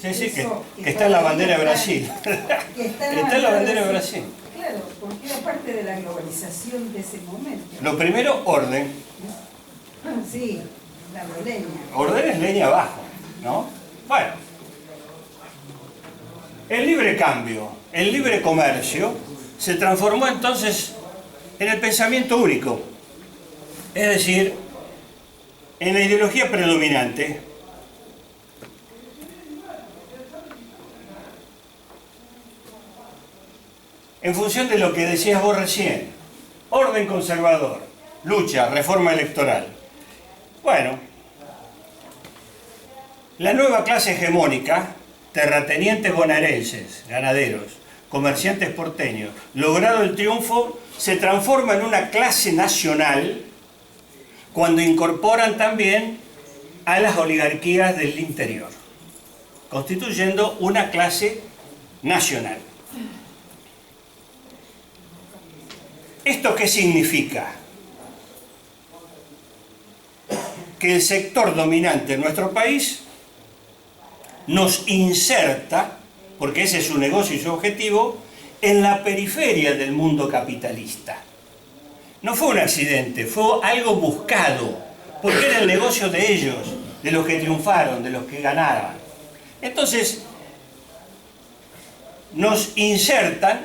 Sí, sí, que está en la bandera de Brasil. Está en la bandera de Brasil. Claro, porque era parte de la globalización de ese momento. Lo primero, orden. Sí, la leña. Orden es leña abajo, ¿no? Bueno. El libre cambio, el libre comercio, se transformó entonces en el pensamiento único. Es decir, en la ideología predominante. En función de lo que decías vos recién, orden conservador, lucha, reforma electoral. Bueno, la nueva clase hegemónica, terratenientes bonaerenses, ganaderos, comerciantes porteños, logrado el triunfo, se transforma en una clase nacional cuando incorporan también a las oligarquías del interior, constituyendo una clase nacional. ¿Esto qué significa? Que el sector dominante en nuestro país nos inserta, porque ese es su negocio y su objetivo, en la periferia del mundo capitalista. No fue un accidente, fue algo buscado, porque era el negocio de ellos, de los que triunfaron, de los que ganaban. Entonces, nos insertan,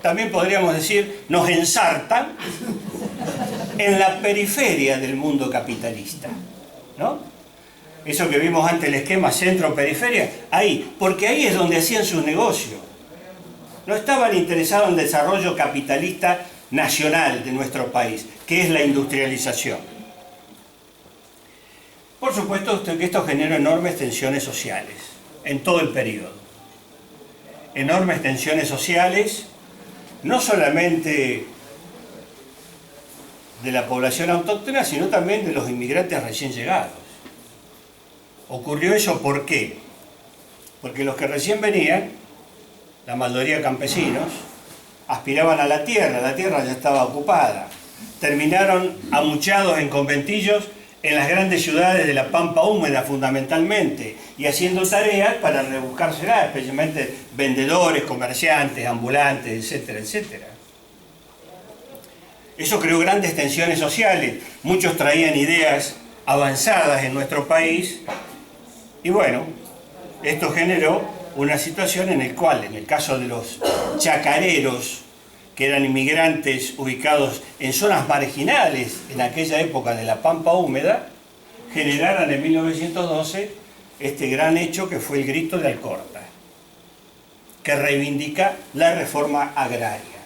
también podríamos decir, nos ensartan en la periferia del mundo capitalista, ¿no? Eso que vimos antes, el esquema centro-periferia, ahí, porque ahí es donde hacían sus negocios. No estaban interesados en el desarrollo capitalista nacional de nuestro país, que es la industrialización. Por supuesto que esto generó enormes tensiones sociales, en todo el periodo. Enormes tensiones sociales, no solamente de la población autóctona, sino también de los inmigrantes recién llegados. Ocurrió eso, ¿por qué? Porque los que recién venían, la mayoría campesinos, aspiraban a la tierra ya estaba ocupada. Terminaron amuchados en conventillos en las grandes ciudades de la pampa húmeda fundamentalmente, y haciendo tareas para rebuscárselas, especialmente vendedores, comerciantes, ambulantes, etcétera, etcétera. Eso creó grandes tensiones sociales, muchos traían ideas avanzadas en nuestro país, y bueno, esto generó una situación en la cual, en el caso de los chacareros, que eran inmigrantes ubicados en zonas marginales en aquella época de la pampa húmeda, generaron en 1912 este gran hecho que fue el Grito de Alcorta, que reivindica la reforma agraria,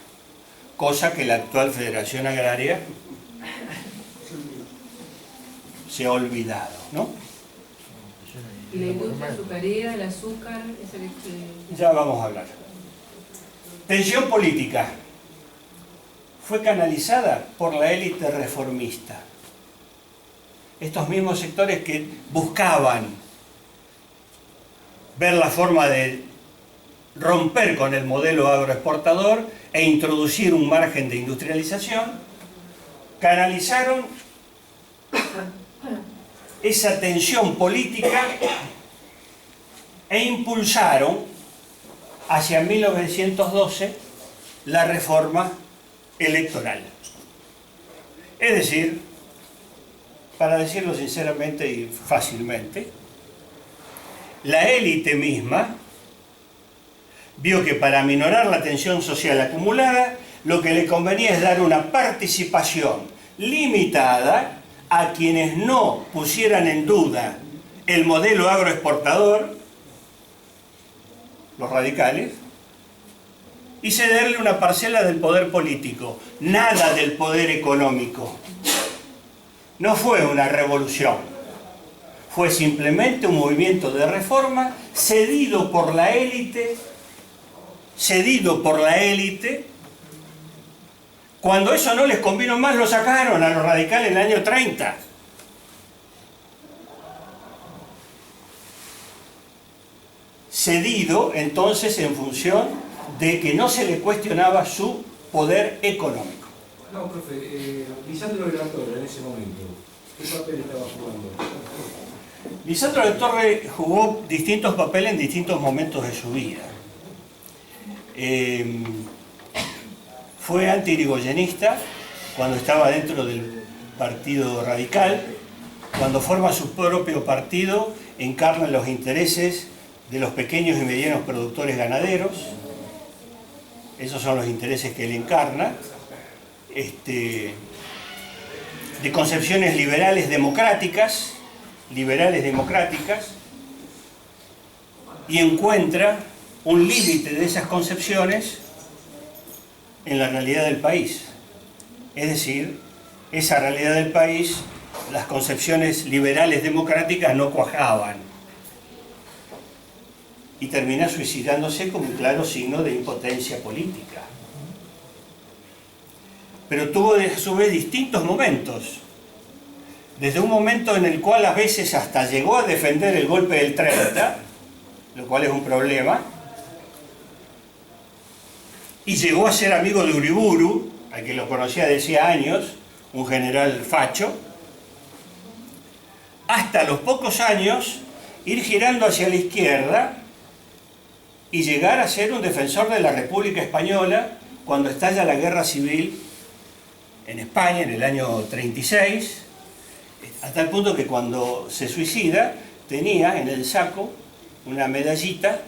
cosa que la actual Federación Agraria se ha olvidado, ¿no? ¿Y la industria azucarera, el azúcar? Ya vamos a hablar. Tensión política. Fue canalizada por la élite reformista. Estos mismos sectores que buscaban ver la forma de romper con el modelo agroexportador e introducir un margen de industrialización, canalizaron esa tensión política e impulsaron hacia 1912 la reforma electoral. Es decir, para decirlo sinceramente y fácilmente, la élite misma vio que para aminorar la tensión social acumulada, lo que le convenía es dar una participación limitada a quienes no pusieran en duda el modelo agroexportador, los radicales, y cederle una parcela del poder político, nada del poder económico. No fue una revolución, fue simplemente un movimiento de reforma cedido por la élite, Cuando eso no les convino más, lo sacaron a los radicales en el año 30. Cedido, entonces, en función de que no se le cuestionaba su poder económico. No, profe, Lisandro Gratola en ese momento, ¿qué papel estaba jugando? Lisandro de Torre jugó distintos papeles en distintos momentos de su vida. Fue anti-irigoyenista cuando estaba dentro del Partido Radical. Cuando forma su propio partido, encarna los intereses de los pequeños y medianos productores ganaderos. Esos son los intereses que él encarna. De concepciones liberales democráticas, y encuentra un límite de esas concepciones en la realidad del país. Es decir, esa realidad del país, las concepciones liberales democráticas no cuajaban. Y termina suicidándose como un claro signo de impotencia política. Pero tuvo a su vez distintos momentos. Desde un momento en el cual a veces hasta llegó a defender el golpe del 30, lo cual es un problema, y llegó a ser amigo de Uriburu, al que lo conocía desde años, un general facho, hasta los pocos años ir girando hacia la izquierda y llegar a ser un defensor de la República Española cuando estalla la Guerra Civil en España en el año 36, a tal punto que cuando se suicida tenía en el saco una medallita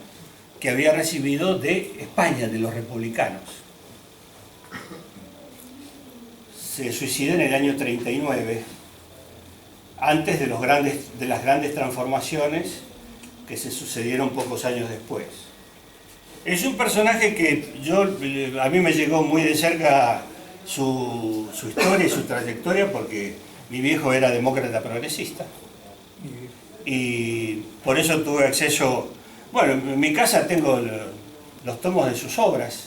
que había recibido de España, de los republicanos. Se suicida en el año 39, antes de las grandes transformaciones que se sucedieron pocos años después. Es un personaje que a mí me llegó muy de cerca su historia y su trayectoria, porque mi viejo era demócrata progresista y por eso tuve acceso. Bueno, en mi casa tengo los tomos de sus obras.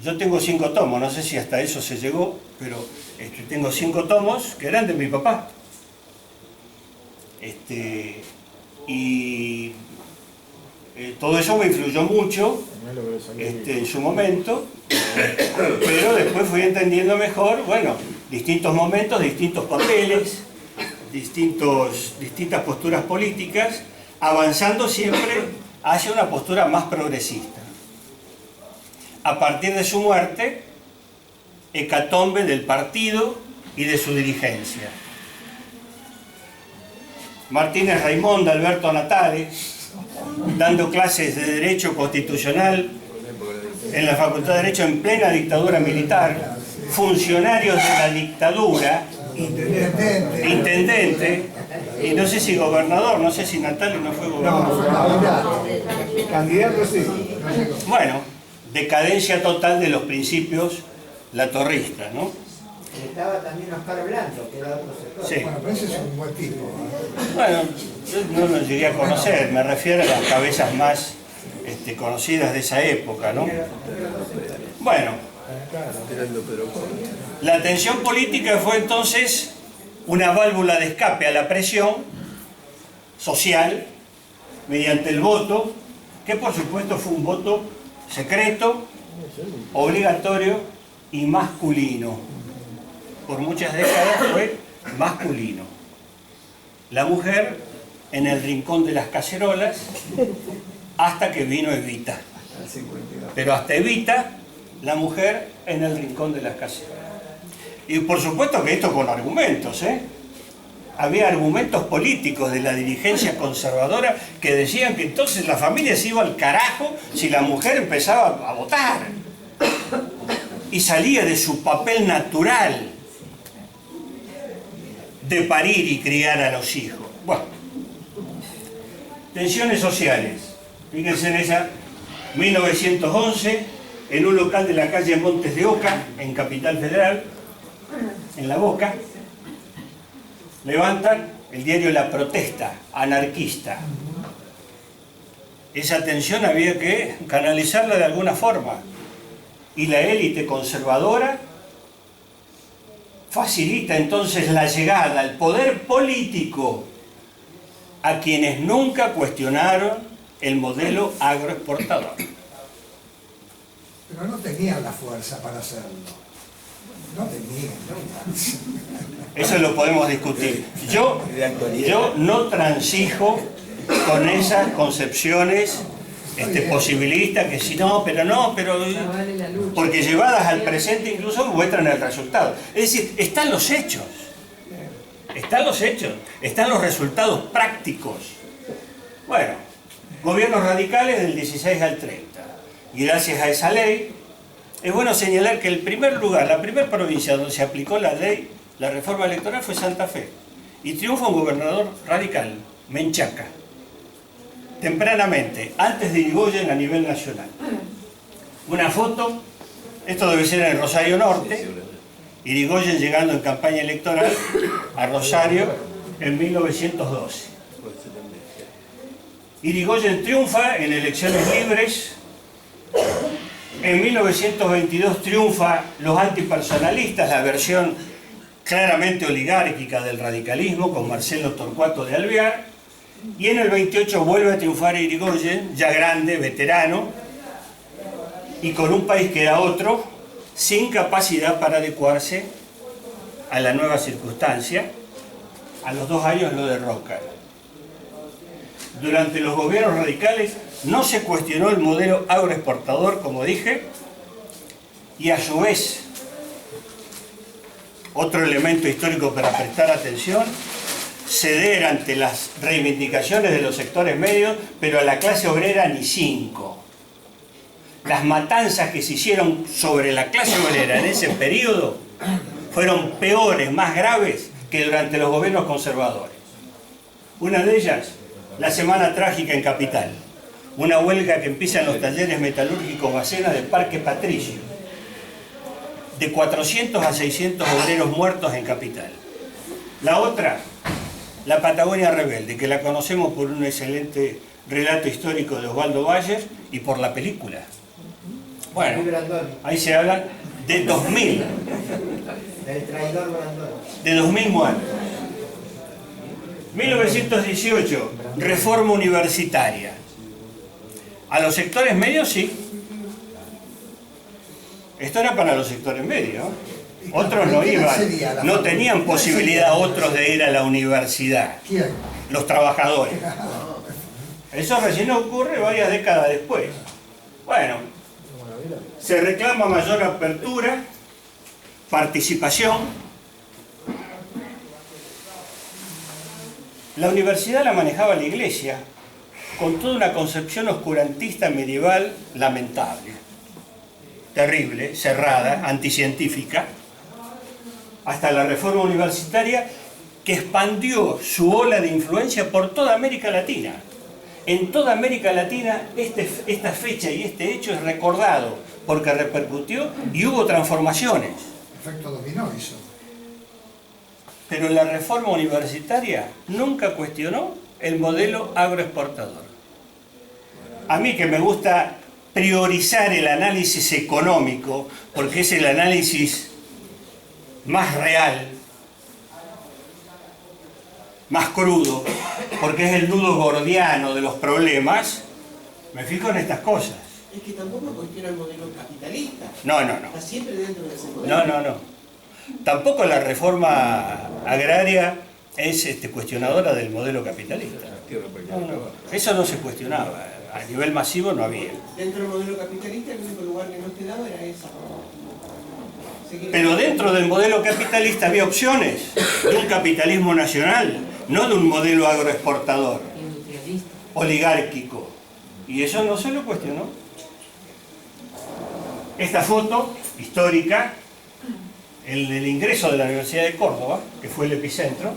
Yo tengo 5 tomos, no sé si hasta eso se llegó, pero tengo 5 tomos que eran de mi papá. Todo eso me influyó mucho en su momento, pero después fui entendiendo mejor, bueno, distintos momentos, distintos papeles, distintas posturas políticas, avanzando siempre hacia una postura más progresista. A partir de su muerte, hecatombe del partido y de su dirigencia. Martínez Raimonda, Alberto Natale, dando clases de Derecho Constitucional en la Facultad de Derecho en plena dictadura militar, funcionarios de la dictadura, intendente, y no sé si gobernador, no sé si Natale no fue gobernador. No, candidato sí. Bueno, decadencia total de los principios latorristas, ¿no? Estaba también Oscar Blanco, que era otro sector. Sí. Bueno, pero ese es un buen tipo. Bueno, yo no lo llegué a conocer, me refiero a las cabezas más conocidas de esa época, ¿no? Bueno, la tensión política fue entonces una válvula de escape a la presión social mediante el voto, que por supuesto fue un voto secreto, obligatorio y masculino. Por muchas décadas fue masculino. La mujer en el rincón de las cacerolas hasta que vino Evita. Pero hasta Evita, la mujer en el rincón de las cacerolas. Y por supuesto que esto con argumentos, ¿eh? Había argumentos políticos de la dirigencia conservadora que decían que entonces la familia se iba al carajo si la mujer empezaba a votar. Y salía de su papel natural de parir y criar a los hijos. Bueno, tensiones sociales. Fíjense en esa, 1911, en un local de la calle Montes de Oca, en Capital Federal, en La Boca, levantan el diario La Protesta, anarquista. Esa tensión había que canalizarla de alguna forma. Y la élite conservadora facilita entonces la llegada al poder político a quienes nunca cuestionaron el modelo agroexportador. Pero no tenían la fuerza para hacerlo. No tenía, Eso lo podemos discutir. Yo no transijo con esas concepciones posibilistas que si no, pero Vale la lucha. porque llevadas al presente incluso muestran el resultado. Es decir, están los hechos. Están los hechos, están los resultados prácticos. Bueno, gobiernos radicales del 16 al 30. Y gracias a esa ley, es bueno señalar que el primer lugar, la primera provincia donde se aplicó la ley, la reforma electoral, fue Santa Fe. Y triunfa un gobernador radical, Menchaca, tempranamente, antes de Irigoyen a nivel nacional. Una foto, esto debe ser en el Rosario Norte, Irigoyen llegando en campaña electoral a Rosario en 1912. Irigoyen triunfa en elecciones libres. En 1922 triunfa los antipersonalistas, la versión claramente oligárquica del radicalismo, con Marcelo Torcuato de Alvear. Y en el 28 vuelve a triunfar Irigoyen, ya grande, veterano, y con un país que era otro, sin capacidad para adecuarse a la nueva circunstancia. A los 2 años lo derrocan. Durante los gobiernos radicales no se cuestionó el modelo agroexportador, como dije, y a su vez, otro elemento histórico para prestar atención, ceder ante las reivindicaciones de los sectores medios, pero a la clase obrera ni 5. Las matanzas que se hicieron sobre la clase obrera en ese periodo fueron peores, más graves que durante los gobiernos conservadores. Una de ellas, la Semana Trágica en Capital, una huelga que empieza en los talleres metalúrgicos Bacena del Parque Patricio, de 400 a 600 obreros muertos en Capital. La otra, la Patagonia Rebelde, que la conocemos por un excelente relato histórico de Osvaldo Bayer y por la película. Bueno, ahí se habla de 2000. Del traidor Brandón. De 2000 muertos. 1918, reforma universitaria. A los sectores medios sí. Esto era para los sectores medios. Otros no iban, no tenían posibilidad otros de ir a la universidad. ¿Quién? Los trabajadores. Eso recién ocurre varias décadas después. Bueno, se reclama mayor apertura, participación. La universidad la manejaba la Iglesia, con toda una concepción oscurantista medieval lamentable, terrible, cerrada, anticientífica, hasta la reforma universitaria que expandió su ola de influencia por toda América Latina. En toda América Latina esta fecha y este hecho es recordado porque repercutió y hubo transformaciones. Efecto dominó hizo. Pero la reforma universitaria nunca cuestionó el modelo agroexportador. A mí, que me gusta priorizar el análisis económico, porque es el análisis más real, más crudo, porque es el nudo gordiano de los problemas, me fijo en estas cosas. Es que tampoco cuestiona el modelo capitalista. No. Está siempre dentro de ese modelo. No. Tampoco la reforma agraria es cuestionadora del modelo capitalista. No. Eso no se cuestionaba. A nivel masivo no había. Dentro del modelo capitalista el único lugar que no te daba era ese. Pero dentro del modelo capitalista había opciones de un capitalismo nacional, no de un modelo agroexportador, Industrialista. oligárquico. Y eso no se lo cuestionó. Esta foto histórica, el ingreso de la Universidad de Córdoba, que fue el epicentro,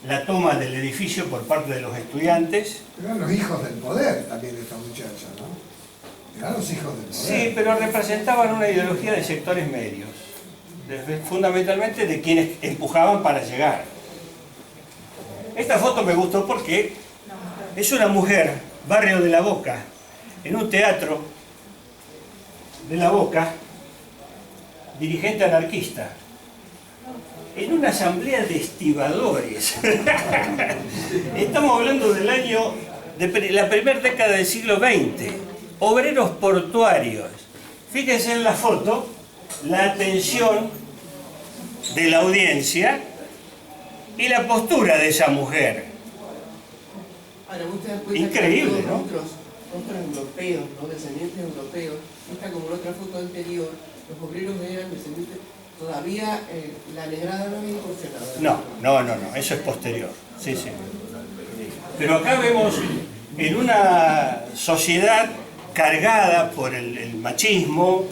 la toma del edificio por parte de los estudiantes. Eran los hijos del poder también esta muchacha, ¿no? Eran los hijos del poder. Sí, pero representaban una ideología de sectores medios, fundamentalmente de quienes empujaban para llegar. Esta foto me gustó porque es una mujer, barrio de La Boca, en un teatro de La Boca, dirigente anarquista, en una asamblea de estibadores. Estamos hablando del año, de la primera década del siglo XX, obreros portuarios. Fíjense en la foto, la atención de la audiencia y la postura de esa mujer. Ahora, vos te das cuenta Increíble, que ¿no? rostros europeos, ¿no? Descendientes europeos, esta como en otra foto anterior, los obreros eran descendientes, todavía la negrada no había incursionado. No, eso es posterior. Sí, sí. Pero acá vemos en una sociedad cargada por el machismo,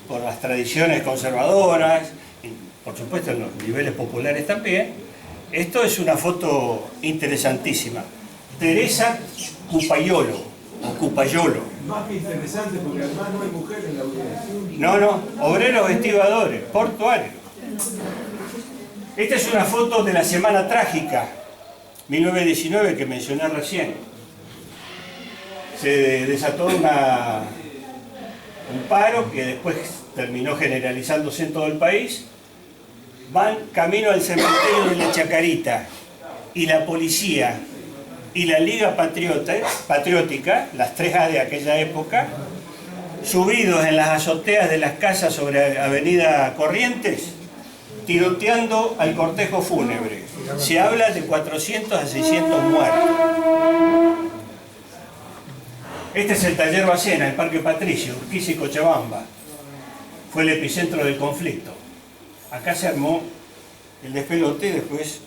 por las tradiciones conservadoras, y por supuesto en los niveles populares también. Esto es una foto interesantísima. Teresa Cupayolo, o Cupayolo. Más que interesante porque además no hay mujeres en la audiencia. No, obreros estibadores, portuarios. Esta es una foto de la Semana Trágica, 1919, que mencioné recién. Se desató un paro que después terminó generalizándose en todo el país. Van camino al cementerio de la Chacarita y la policía y la Liga Patriótica, las 3A de aquella época, subidos en las azoteas de las casas sobre Avenida Corrientes, tiroteando al cortejo fúnebre. Se habla de 400 a 600 muertos. Este es el taller Bacena, el Parque Patricio, Urquiza y Cochabamba. Fue el epicentro del conflicto. Acá se armó el despelote y después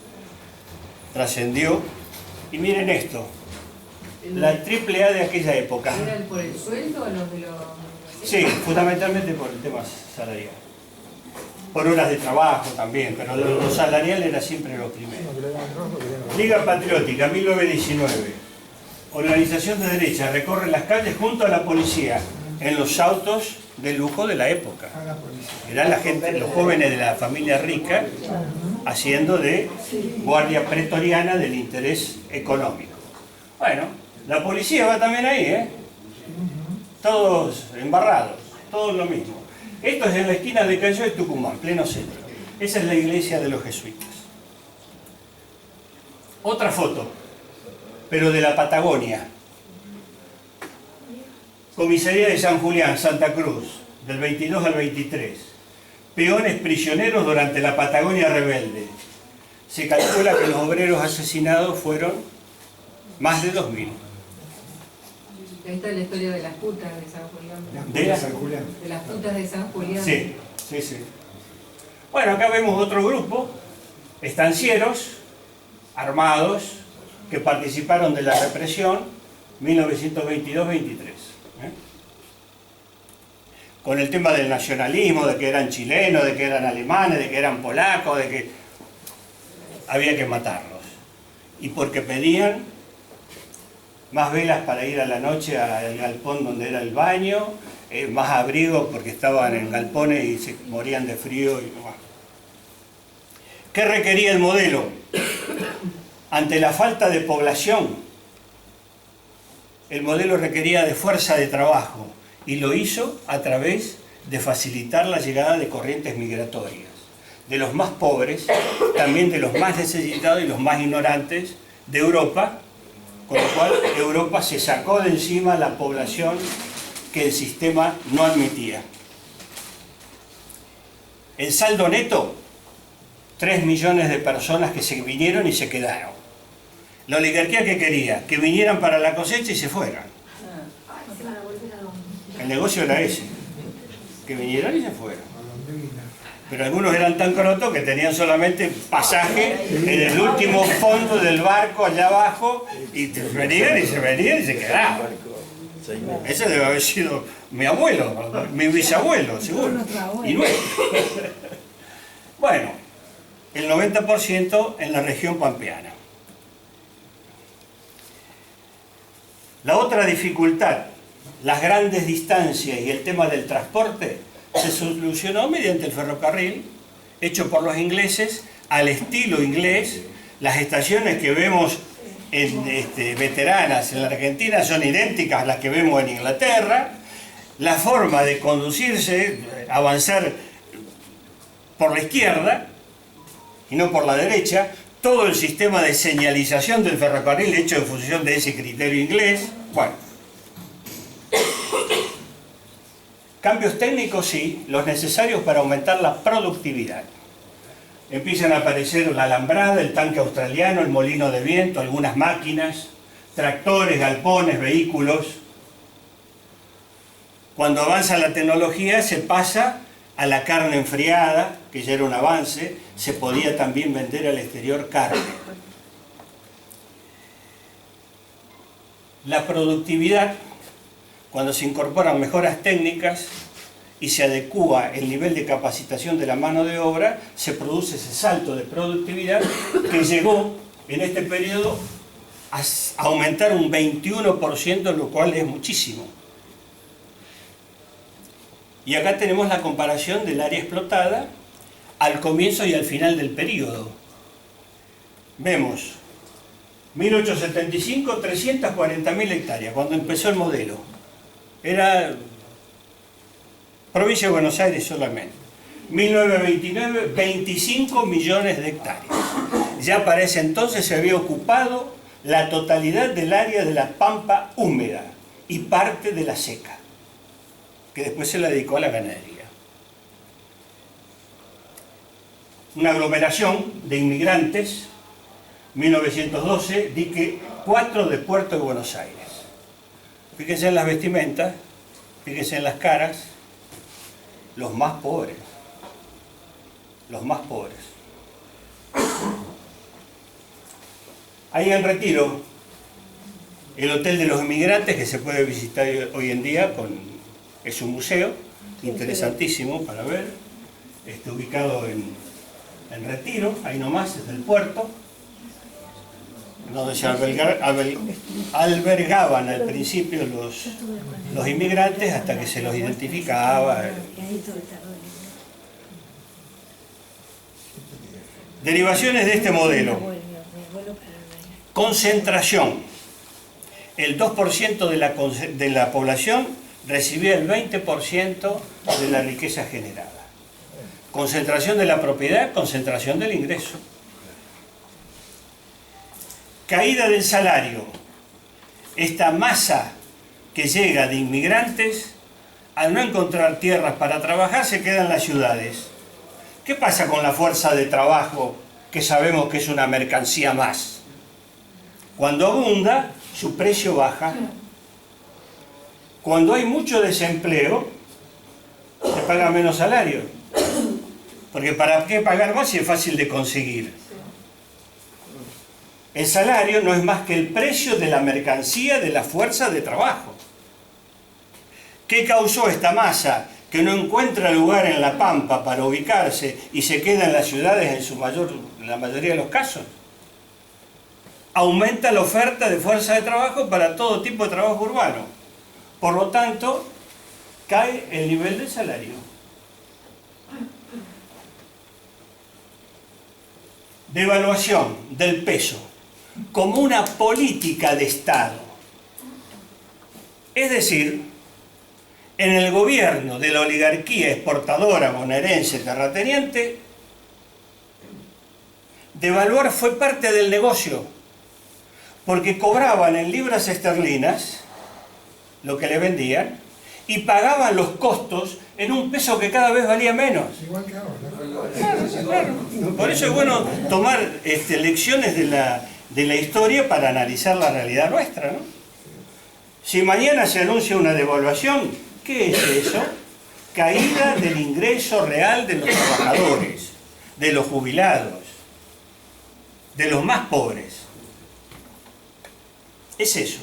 trascendió. Y miren esto, la triple A de aquella época. ¿Eran por el sueldo o los de los...? Sí, fundamentalmente por el tema salarial. Por horas de trabajo también, pero lo salarial era siempre lo primero. Liga Patriótica, 1919. Organización de derecha, recorre las calles junto a la policía en los autos de lujo de la época. Eran la gente, los jóvenes de la familia rica, haciendo de guardia pretoriana del interés económico. Bueno, la policía va también ahí, ¿eh? Todos embarrados, todos lo mismo. Esto es en la esquina de Callao y Tucumán, pleno centro. Esa es la iglesia de los jesuitas. Otra foto, pero de la Patagonia. Comisaría de San Julián, Santa Cruz, del 22 al 23. Peones prisioneros durante la Patagonia rebelde. Se calcula que los obreros asesinados fueron más de 2000. Ahí está la historia de las putas de San Julián. ¿De San Julián? De las putas de San Julián. Sí. Bueno, acá vemos otro grupo, estancieros, armados, que participaron de la represión 1922-23. Con el tema del nacionalismo, de que eran chilenos, de que eran alemanes, de que eran polacos, de que había que matarlos. Y porque pedían más velas para ir a la noche al galpón donde era el baño, más abrigo porque estaban en galpones y se morían de frío. ¿Qué requería el modelo? Ante la falta de población, el modelo requería de fuerza de trabajo y lo hizo a través de facilitar la llegada de corrientes migratorias, de los más pobres, también de los más necesitados y los más ignorantes de Europa, con lo cual Europa se sacó de encima la población que el sistema no admitía. El saldo neto, 3 millones de personas que se vinieron y se quedaron. La oligarquía que quería, que vinieran para la cosecha y se fueran. El negocio era ese, que vinieran y se fueran. Pero algunos eran tan crotos que tenían solamente pasaje en el último fondo del barco allá abajo y venían y se quedaban. Ese debe haber sido mi abuelo, mi bisabuelo, seguro. Y nuestro. Bueno, el 90% en la región pampeana. La otra dificultad, las grandes distancias y el tema del transporte, se solucionó mediante el ferrocarril, hecho por los ingleses, al estilo inglés. Las estaciones que vemos en veteranas en la Argentina son idénticas a las que vemos en Inglaterra. La forma de conducirse, avanzar por la izquierda y no por la derecha, todo el sistema de señalización del ferrocarril hecho en función de ese criterio inglés. Bueno, Cambios técnicos sí, los necesarios para aumentar la productividad. Empiezan a aparecer la alambrada, el tanque australiano, el molino de viento, algunas máquinas, tractores, galpones, vehículos. Cuando avanza la tecnología se pasa a la carne enfriada, que ya era un avance, se podía también vender al exterior carne. La productividad, cuando se incorporan mejoras técnicas y se adecúa el nivel de capacitación de la mano de obra, se produce ese salto de productividad que llegó en este periodo a aumentar un 21%, lo cual es muchísimo. Y acá tenemos la comparación del área explotada al comienzo y al final del periodo. Vemos 1875, 340.000 hectáreas, cuando empezó el modelo. Era provincia de Buenos Aires solamente. 1929, 25 millones de hectáreas. Ya para ese entonces se había ocupado la totalidad del área de la pampa húmeda y parte de la seca, que después se la dedicó a la ganadería. Una aglomeración de inmigrantes, 1912, dique 4 de Puerto de Buenos Aires. Fíjense en las vestimentas, fíjense en las caras, los más pobres, los más pobres. Ahí en Retiro, el Hotel de los Inmigrantes, que se puede visitar hoy en día, es un museo interesantísimo para ver, ubicado en Retiro, ahí nomás, desde el puerto, donde se albergaban al principio los inmigrantes hasta que se los identificaba. Derivaciones de este modelo. Concentración. El 2% de la población recibía el 20% de la riqueza generada. Concentración de la propiedad, concentración del ingreso. Caída del salario. Esta masa que llega de inmigrantes, al no encontrar tierras para trabajar, se queda en las ciudades. ¿Qué pasa con la fuerza de trabajo, que sabemos que es una mercancía más? Cuando abunda, su precio baja. Cuando hay mucho desempleo, se paga menos salario. Porque ¿para qué pagar más si es fácil de conseguir? El salario no es más que el precio de la mercancía de la fuerza de trabajo. ¿Qué causó esta masa que no encuentra lugar en la pampa para ubicarse y se queda en las ciudades en la mayoría de los casos? Aumenta la oferta de fuerza de trabajo para todo tipo de trabajo urbano. Por lo tanto, cae el nivel del salario. Devaluación del peso como una política de Estado. Es decir, en el gobierno de la oligarquía exportadora bonaerense terrateniente, devaluar fue parte del negocio, porque cobraban en libras esterlinas lo que le vendían y pagaban los costos en un peso que cada vez valía menos. Igual que ahora, ¿no? Claro. Por eso es bueno tomar lecciones de la historia para analizar la realidad nuestra, ¿no? Si mañana se anuncia una devaluación, ¿qué es eso? Caída del ingreso real de los trabajadores, de los jubilados, de los más pobres. Es eso.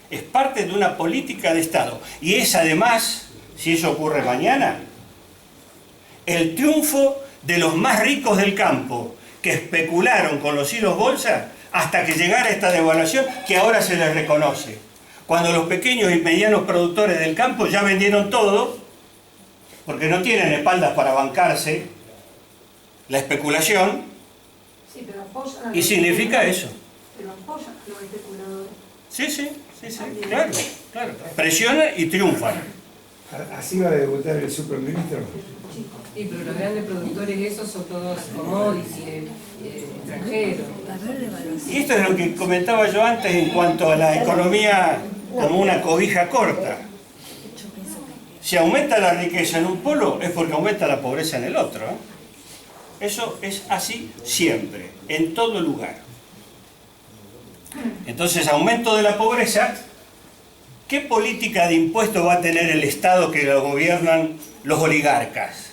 Es parte de una política de Estado. Y es además, si eso ocurre mañana, el triunfo de los más ricos del campo, que especularon con los hilos bolsa hasta que llegara esta devaluación que ahora se les reconoce. Cuando los pequeños y medianos productores del campo ya vendieron todo, porque no tienen espaldas para bancarse la especulación, Sí, pero apoyan a y significa eso. Pero apoyan a los especuladores. Sí, claro. Presionan y triunfan. Así va a debutar el superministro. Sí, pero los grandes productores esos son todos commodities, extranjeros. Y esto es lo que comentaba yo antes en cuanto a la economía como una cobija corta. Si aumenta la riqueza en un polo, es porque aumenta la pobreza en el otro, ¿eh? Eso es así siempre, en todo lugar. Entonces, aumento de la pobreza, ¿qué política de impuestos va a tener el Estado que lo gobiernan los oligarcas?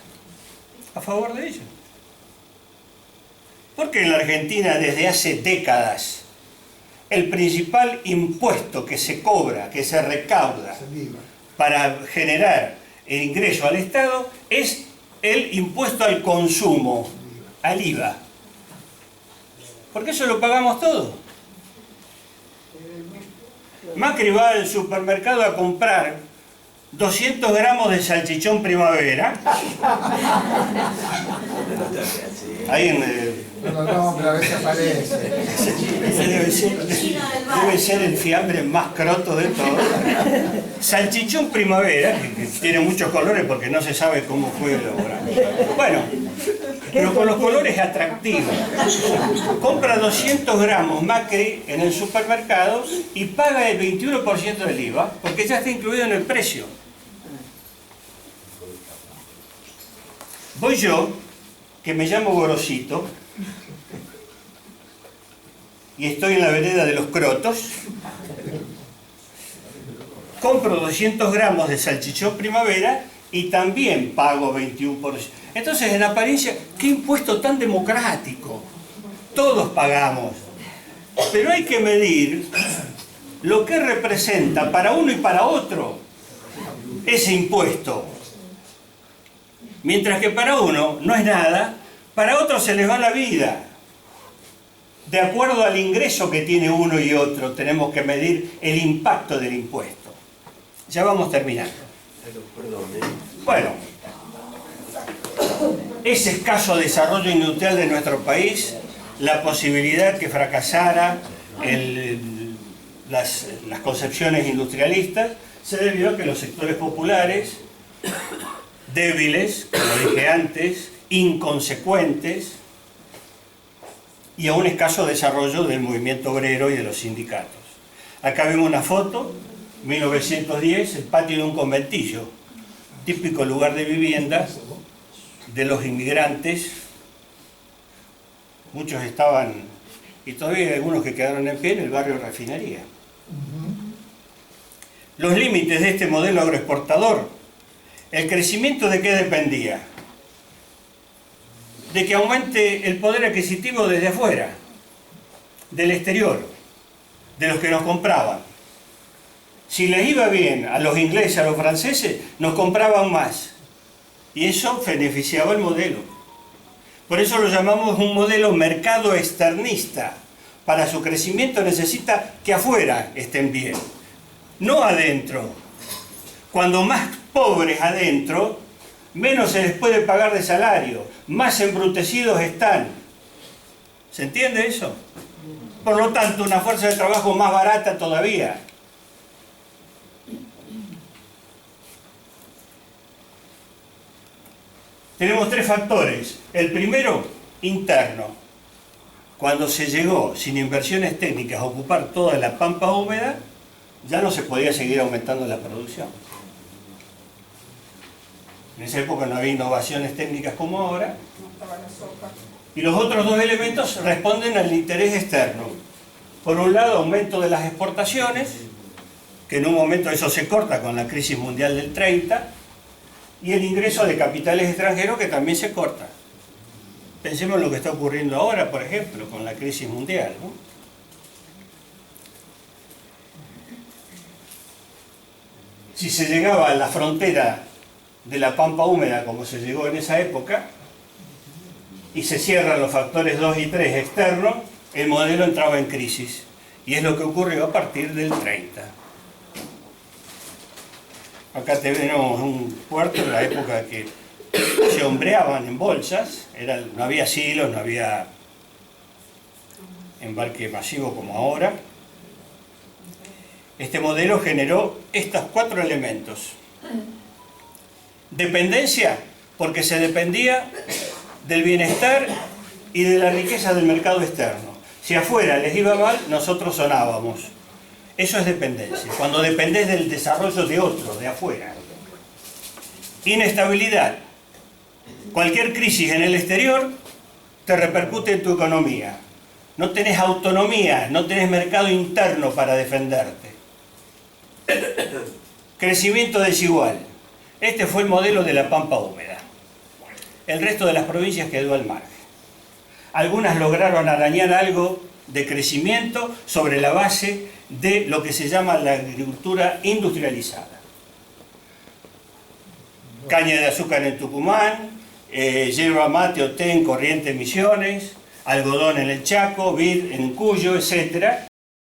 A favor de ellos. Porque en la Argentina desde hace décadas el principal impuesto que se cobra, que se recauda para generar el ingreso al Estado es el impuesto al consumo, al IVA. Porque eso lo pagamos todos. Macri va al supermercado a comprar 200 gramos de salchichón primavera. Ahí en No, pero a veces aparece. debe ser el fiambre más croto de todo. Salchichón primavera, que tiene muchos colores porque no se sabe cómo fue elaborado. Bueno, pero con los colores atractivos. Compra 200 gramos Macri en el supermercado y paga el 21% del IVA porque ya está incluido en el precio. Voy yo, que me llamo Gorosito, y estoy en la vereda de los crotos, compro 200 gramos de salchichón primavera y también pago 21%. Entonces, en apariencia, ¿qué impuesto tan democrático? Todos pagamos. Pero hay que medir lo que representa para uno y para otro ese impuesto. Mientras que para uno no es nada, para otro se les va la vida. De acuerdo al ingreso que tiene uno y otro, tenemos que medir el impacto del impuesto. Ya vamos terminando. Bueno, ese escaso desarrollo industrial de nuestro país, la posibilidad que fracasara las concepciones industrialistas, se debió a que los sectores populares, débiles, como dije antes, inconsecuentes, y a un escaso desarrollo del movimiento obrero y de los sindicatos. Acá vemos una foto, 1910, el patio de un conventillo, típico lugar de vivienda de los inmigrantes. Muchos estaban, y todavía hay algunos que quedaron en pie, en el barrio Refinería. Los límites de este modelo agroexportador, ¿el crecimiento de qué dependía? De que aumente el poder adquisitivo desde afuera, del exterior, de los que nos compraban. Si les iba bien a los ingleses, a los franceses, nos compraban más. Y eso beneficiaba el modelo. Por eso lo llamamos un modelo mercado externista. Para su crecimiento necesita que afuera estén bien, no adentro. Cuando más pobres adentro, menos se les puede pagar de salario, más embrutecidos están. ¿Se entiende eso? Por lo tanto, una fuerza de trabajo más barata todavía. Tenemos tres factores. El primero, interno. Cuando se llegó sin inversiones técnicas a ocupar toda la pampa húmeda, ya no se podía seguir aumentando la producción. En esa época no había innovaciones técnicas como ahora. Y los otros dos elementos responden al interés externo. Por un lado, aumento de las exportaciones, que en un momento eso se corta con la crisis mundial del 30, y el ingreso de capitales extranjeros que también se corta. Pensemos en lo que está ocurriendo ahora, por ejemplo, con la crisis mundial, ¿no? Si se llegaba a la frontera de la pampa húmeda como se llegó en esa época y se cierran los factores 2 y 3 externos, el modelo entraba en crisis, y es lo que ocurrió a partir del 30. Acá tenemos un puerto de la época que se hombreaban en bolsas, no había silos, no había embarque masivo como ahora. Este modelo generó estos 4 elementos. Dependencia, porque se dependía del bienestar y de la riqueza del mercado externo. Si afuera les iba mal, nosotros sonábamos. Eso es dependencia, cuando dependés del desarrollo de otro, de afuera. Inestabilidad. Cualquier crisis en el exterior te repercute en tu economía. No tenés autonomía, no tenés mercado interno para defenderte. Crecimiento desigual. Este fue el modelo de la pampa húmeda. El resto de las provincias quedó al margen. Algunas lograron arañar algo de crecimiento sobre la base de lo que se llama la agricultura industrializada. Caña de azúcar en Tucumán, yerba mate o té en Corrientes, Misiones, algodón en el Chaco, vid en Cuyo, etc.